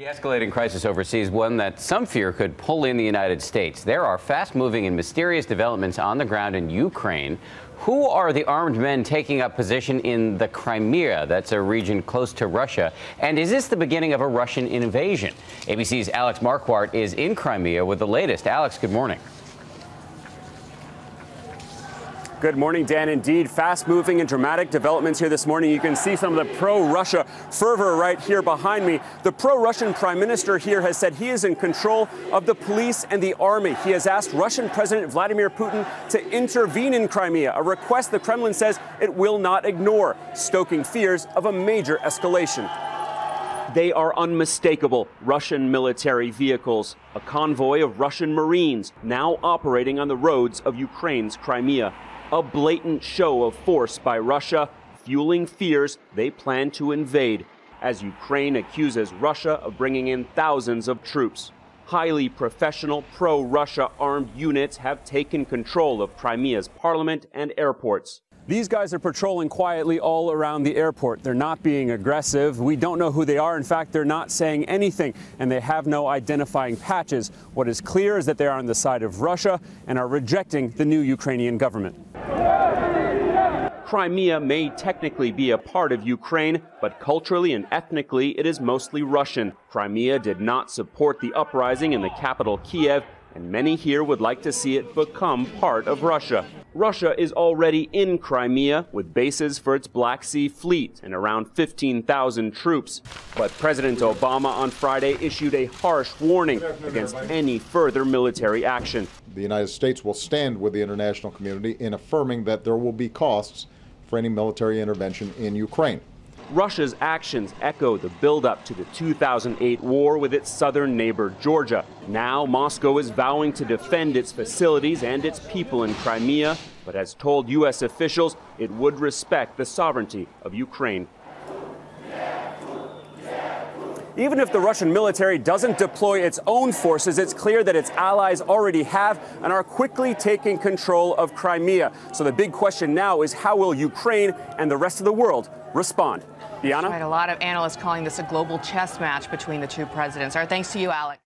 The escalating crisis overseas, one that some fear could pull in the United States. There are fast-moving and mysterious developments on the ground in Ukraine. Who are the armed men taking up position in the Crimea? That's a region close to Russia. And is this the beginning of a Russian invasion? ABC's Alex Marquardt is in Crimea with the latest. Alex, good morning. Good morning, Dan. Indeed, fast-moving and dramatic developments here this morning. You can see some of the pro-Russia fervor right here behind me. The pro-Russian prime minister here has said he is in control of the police and the army. He has asked Russian President Vladimir Putin to intervene in Crimea, a request the Kremlin says it will not ignore, stoking fears of a major escalation. They are unmistakable Russian military vehicles, a convoy of Russian Marines now operating on the roads of Ukraine's Crimea. A blatant show of force by Russia, fueling fears they plan to invade, as Ukraine accuses Russia of bringing in thousands of troops. Highly professional pro-Russia armed units have taken control of Crimea's parliament and airports. These guys are patrolling quietly all around the airport. They're not being aggressive. We don't know who they are. In fact, they're not saying anything, and they have no identifying patches. What is clear is that they are on the side of Russia and are rejecting the new Ukrainian government. Crimea may technically be a part of Ukraine, but culturally and ethnically it is mostly Russian. Crimea did not support the uprising in the capital Kiev, and many here would like to see it become part of Russia. Russia is already in Crimea with bases for its Black Sea Fleet and around 15,000 troops. But President Obama on Friday issued a harsh warning against any further military action. The United States will stand with the international community in affirming that there will be costs for any military intervention in Ukraine. Russia's actions echo the buildup to the 2008 war with its southern neighbor, Georgia. Now, Moscow is vowing to defend its facilities and its people in Crimea, but has told U.S. officials it would respect the sovereignty of Ukraine. Even if the Russian military doesn't deploy its own forces, it's clear that its allies already have and are quickly taking control of Crimea. So the big question now is, how will Ukraine and the rest of the world respond? Diana? Right, a lot of analysts calling this a global chess match between the two presidents. Our thanks to you, Alex.